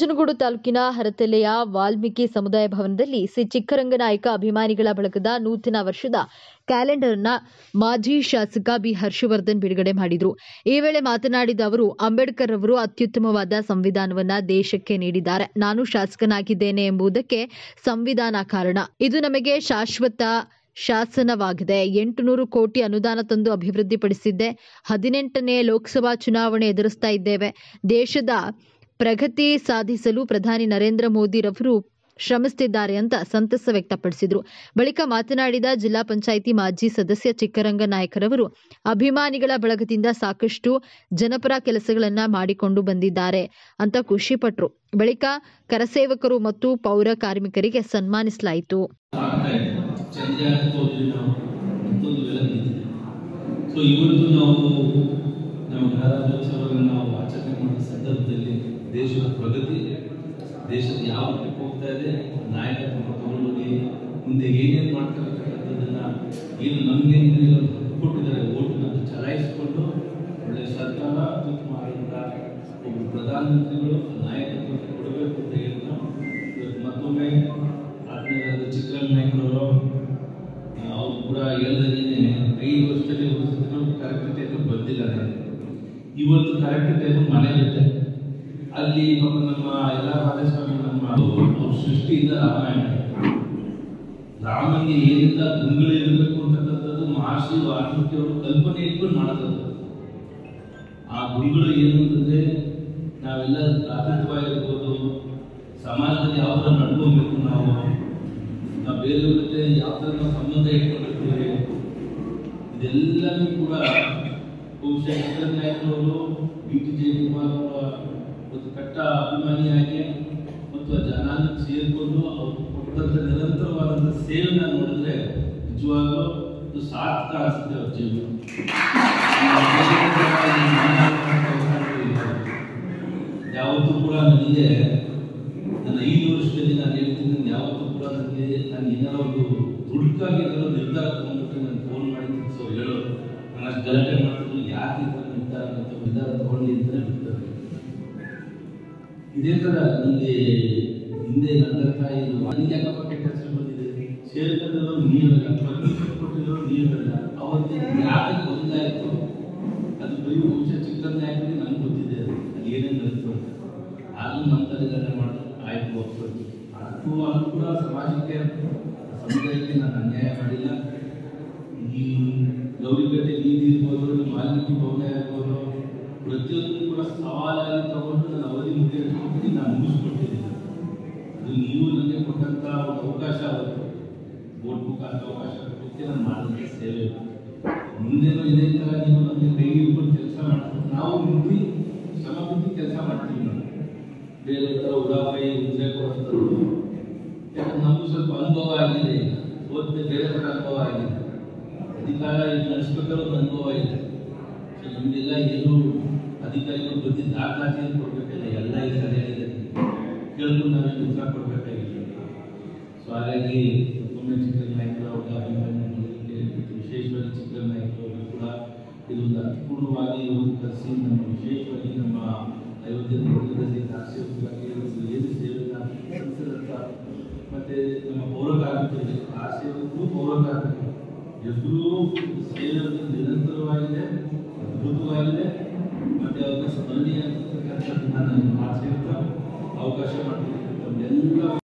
ನಂಜನಗೂಡು ತಾಲೂಕಿನ ಹರತೆಲೆಯ ವಾಲ್ಮೀಕಿ ಸಮುದಾಯ ಭವನದಲ್ಲಿ ಸಿ ಚಿಕ್ಕರಂಗನಾಯಕ ಅಭಿಮಾನಿಗಳ ಬಳಗದ ನೂತನ ವರ್ಷದ ಕ್ಯಾಲೆಂಡರ್ನ ಮಾಜಿ ಶಾಸಕ ಬಿ ಹರ್ಷವರ್ಧನ್ ಬಿಡುಗಡೆ ಮಾಡಿದರು. ಈ ವೇಳೆ ಮಾತನಾಡಿದ ಅವರು, ಅಂಬೇಡ್ಕರ್ ಅವರು ಅತ್ಯುತ್ತಮವಾದ ಸಂವಿಧಾನವನ್ನ ದೇಶಕ್ಕೆ ನೀಡಿದ್ದಾರೆ. ನಾನು ಶಾಸಕನಾಗಿದ್ದೇನೆ ಎಂಬುದಕ್ಕೆ ಸಂವಿಧಾನ ಕಾರಣ. ಇದು ನಮಗೆ ಶಾಶ್ವತ ಶಾಸನವಾಗಿದೆ. 800 ಕೋಟಿ ಅನುದಾನ ತಂದು ಅಭಿವೃದ್ಧಿಪಡಿಸಿದ್ದೆ. 18ನೇ ಲೋಕಸಭಾ ಚುನಾವಣೆ ಎದುರಿಸ್ತಾ ಇದ್ದೇವೆ. ದೇಶದ ಪ್ರಗತಿ ಸಾಧಿಸಲು ಪ್ರಧಾನಿ ನರೇಂದ್ರ ಮೋದಿ ರವರು ಶ್ರಮಿಸುತ್ತಿದ್ದಾರೆ ಅಂತ ಸಂತಸ ವ್ಯಕ್ತಪಡಿಸಿದರು. ಬಳಿಕ ಮಾತನಾಡಿದ ಜಿಲ್ಲಾ ಪಂಚಾಯಿತಿ ಮಾಜಿ ಸದಸ್ಯ ಚಿಕ್ಕರಂಗನಾಯಕರವರು, ಅಭಿಮಾನಿಗಳ ಬಳಗದಿಂದ ಸಾಕಷ್ಟು ಜನಪರ ಕೆಲಸಗಳನ್ನ ಮಾಡಿಕೊಂಡು ಬಂದಿದ್ದಾರೆ ಅಂತ ಖುಷಿಪಟ್ಟರು. ಬಳಿಕ ಕರಸೇವಕರು ಮತ್ತು ಪೌರ ಕಾರ್ಮಿಕರಿಗೆ ಸನ್ಮಾನಿಸಲಾಯಿತು. ಇವತ್ತು ನಾವು ನಮ್ಮ ಗಣರಾಜ್ಯೋತ್ಸವವನ್ನು ನಾವು ಆಚರಣೆ ಮಾಡುವ ಸಂದರ್ಭದಲ್ಲಿ ದೇಶದ ಪ್ರಗತಿ, ದೇಶದ ಯಾವ ಮಟ್ಟಕ್ಕೆ ಹೋಗ್ತಾ ಇದೆ, ನಾಯಕತ್ವ ತಗೊಂಡೋಗಿ ಮುಂದೆ ಏನೇನು ಮಾಡ್ತಕ್ಕಂಥದ್ದನ್ನ ಏನು ನಮಗೆ ಕೊಟ್ಟಿದ್ದಾರೆ ಓಟನ್ನ ಚಲಾಯಿಸಿಕೊಂಡು ಒಳ್ಳೆಯ ಸರ್ಕಾರ, ಅತ್ಯುತ್ತಮ ಆಡಳಿತ, ಒಬ್ಬರು ಪ್ರಧಾನಮಂತ್ರಿಗಳು ನಾಯಕತ್ವಕ್ಕೆ ಕೊಡಬೇಕು ಅಂತ ಹೇಳಿದ್ರು. ಮತ್ತೊಮ್ಮೆ ಆತ್ಮೀಯರಾದ ಚಿಕ್ಕರಂಗನಾಯಕರವರು ಅವರು ಕೂಡ ಹೇಳಿದಂಗೆ 5 ವರ್ಷದಲ್ಲಿ ಕರೆಕ್ಟ್ ಟೈಮ್ ಬಂದಿದ್ದಾರೆ. ಇವತ್ತು ಕರೆಕ್ಟ್ ಟೈಮ್ ಮನೆ ಬಿಟ್ಟೆ ಅಲ್ಲಿ ನಮ್ಮ ಎಲ್ಲ ರಾಜಸ್ವಾಮಿ ನಮ್ಮ ಸೃಷ್ಟಿಯಿಂದ ರಾಮನಿಗೆ ಏನಿಂದ ಗುಂಗಳು ಇರಬೇಕು ಅಂತಕ್ಕಂಥದ್ದು ಮಹರ್ಷಿ ವಾಲ್ಮೀಕಿ ಅವರು ಕಲ್ಪನೆ ಇಟ್ಕೊಂಡು ಮಾಡೋದು. ಆ ಗುಂಗಳು ಏನು ಅಂತಂದ್ರೆ ನಾವೆಲ್ಲ ರಾಜಕೀಯವಾಗಿರ್ಬೋದು, ಸಮಾಜದಲ್ಲಿ ಯಾವ ಥರ ನಡ್ಕೊಬೇಕು, ನಾವು ಬೇರೆಯವ್ರ ಜೊತೆ ಯಾವ ಥರ ನಾವು ಸಂಬಂಧ ಇಟ್ಕೊಂಡಿರ್ತೀವಿ, ಇದೆಲ್ಲವೂ ಕೂಡ ಬಹುಶಃ ಚಿಕ್ಕರಂಗನಾಯಕರವರು BT ಜಯಕುಮಾರ್ ಅವರ ಒಂದು ಕಟ್ಟ ಅಭಿಮಾನಿಯಾಗಿ ಮತ್ತು ಜನಾಂಗಕ್ಕೆ ಸೇರಿಕೊಂಡು ಅವರು ಕೊಟ್ಟಂಥ ನಿರಂತರವಾದಂಥ ಸೇವೆನ ನೋಡಿದ್ರೆ ನಿಜವಾಗ್ಲೂ ಇದು ಸಾರ್ಥಕ ಅನಿಸುತ್ತೆ ಅವ್ರ ಜೀವನ. ಯಾವತ್ತೂ ಕೂಡ ನನಗೆ ನನ್ನ 5 ವರ್ಷದಲ್ಲಿ ನಾನು ಹೇಳ್ತೀನಿ, ಯಾವತ್ತೂ ಕೂಡ ನನಗೆ ನಾನು ಏನಾರ ಒಂದು ದುಡ್ಕಾಗಿ ಏನಾದ್ರು ನಿರ್ಧಾರ ತಗೊಂಡ್ಬಿಟ್ಟು ನಾನು ಫೋನ್ ಮಾಡಿ ಹೇಳೋರು, ನಾನು ಅಷ್ಟು ಗಲಾಟೆ ಮಾಡಿದ್ರು, ಯಾಕೆ ನಿರ್ಧಾರ ತಗೊಂಡು ಅಂತಲೇ ಬಿಡ್ತಾರೆ. ಇದೇ ಥರ ನನಗೆ ಹಿಂದೆ ನನ್ನ ತಾಯಿ ನನಗೆ ಯಾಕಪ್ಪ ಕೆಟ್ಟ ಹೆಸರು ಬಂದಿದೆ, ಸೇರ್ಕೊಂಡವರು ನೀರಲ್ಲ, ಪರ್ಮಿಷನ್ ಕೊಟ್ಟಿರೋರು ನೀರಲ್ಲ, ಅವತ್ತಿನ ಯಾಕೆ ಗೊತ್ತಾಯಿತು ಅದು ಬರೀ ಬಹುಶಃ ಚಿಕ್ಕರಂಗನಾಯಕರಿಗೆ ನನಗೆ ಗೊತ್ತಿದೆ ಅದು ಏನೇನು ನಡೀತು. ಆದರೂ ನಮ್ಮ ತಲೆಗಡೆ ಮಾಡಿದ್ರು, ಆಯ್ತು ಒಪ್ಪಿಟ್ಟು ಅದು ಕೂಡ ಸಮಾಜಕ್ಕೆ ಸಮುದಾಯಕ್ಕೆ ನಾನು ಅನ್ಯಾಯ ಮಾಡಿಲ್ಲ. ಈ ಗೌರಿಕಟ್ಟೆ ನೀತಿ ಇರ್ಬೋದು, ವಾಲ್ಮೀಕಿ ಭವನ ಇರ್ಬೋದು, ಪ್ರತಿಯೊಂದು ಕೂಡ ಸವಾಲಾಗಿ ತಗೊಂಡು ನನ್ನ ಅವಧಿ ಮುಗಿಸ್ಕೊಟ್ಟು ನಾನು ಮುಗಿಸ್ಕೊಟ್ಟಿದ್ದೀನಿ. ಅದು ನೀವು ನನಗೆ ಕೊಟ್ಟಂಥ ಒಂದು ಅವಕಾಶ, ಅವತ್ತು ಓಟ್ ಮುಖಾಂತರ ಅವಕಾಶ ಕೊಟ್ಟಕ್ಕೆ ನಾನು ಮಾಡಿದಂಥ ಸೇವೆ. ಮುಂದೇನೋ ಇದೇ ಥರ ನೀವು ನಮಗೆ ಕೈ ಹಿಡ್ಕೊಂಡು ಕೆಲಸ ಮಾಡ್ತೀವಿ, ನಾವು ಮುಂದೆ ಶ್ರಮ ಬಿದ್ದು ಕೆಲಸ ಮಾಡ್ತೀವಿ. ನಾವು ಬೇರೆ ಥರ ಉಡಾವಣೆ ಮುಂದೆ ಕೊಡುವಂಥದ್ದು, ಯಾಕಂದ್ರೆ ನಮಗೂ ಸ್ವಲ್ಪ ಅನುಭವ ಆಗಿದೆ, ಓದ್ಮೇಲೆ ಬೇರೆ ಥರ ಅನುಭವ ಆಗಿದೆ, ಅಧಿಕಾರ ನಡೆಸ್ಬೇಕಾದ್ರೆ ಒಂದು ಅನುಭವ ಇದೆ. ಸೊ ನಮಗೆಲ್ಲ ಏನು ಅಧಿಕಾರಿಗಳು ಪ್ರತಿ ದಾಖಲಾತಿಯನ್ನು ಕೊಡಬೇಕಿಲ್ಲ, ಎಲ್ಲ ಈ ಸರಿಯಾಗಿದೆ ಕೇಳಿದ್ರು ನಾವೇನು ಉತ್ತರ ಕೊಡಬೇಕಾಗಿಲ್ಲ. ಸೊ ಹಾಗಾಗಿ ಮತ್ತೊಮ್ಮೆ ಚಿಕ್ಕರಂಗನಾಯಕರ ಅವರ ಅಭಿಮಾನಿಗಳಿಗೆ ಮತ್ತು ವಿಶೇಷವಾಗಿ ಚಿಕ್ಕರಂಗನಾಯಕರವರು ಕೂಡ ಇದೊಂದು ಅರ್ಥಪೂರ್ಣವಾಗಿ ಒಂದು ಕರೆಸಿ ನಮ್ಮ ವಿಶೇಷವಾಗಿ ನಮ್ಮ ಅಯೋಧ್ಯೆ ನಗರದಲ್ಲಿ ಕಾಶಿಯಾಗಿ ಏನು ಸೇವೆಯನ್ನು ಸಲ್ಲಿಸಿದಂಥ ಮತ್ತು ನಮ್ಮ ಪೌರ ಕಾರ್ಮಿಕರಿಗೆ ಆ ಸೇವೆಗೂ ಪೌರ ಕಾರ್ಮಿಕರು ಎಲ್ಲರೂ ಸೇವೆ ನಿರಂತರವಾಗಿದೆ, ಅದ್ಭುತವಾಗಿದೆ. ಮತ್ತು ಅವರ ಸ್ಮರಣೀಯ ಅಂತಕ್ಕಂಥದ್ದು ನಾನು ಮಾತಾಡ್ತಾ ಅವಕಾಶ ಮಾಡಿರ್ತಕ್ಕಂಥ ಎಲ್ಲ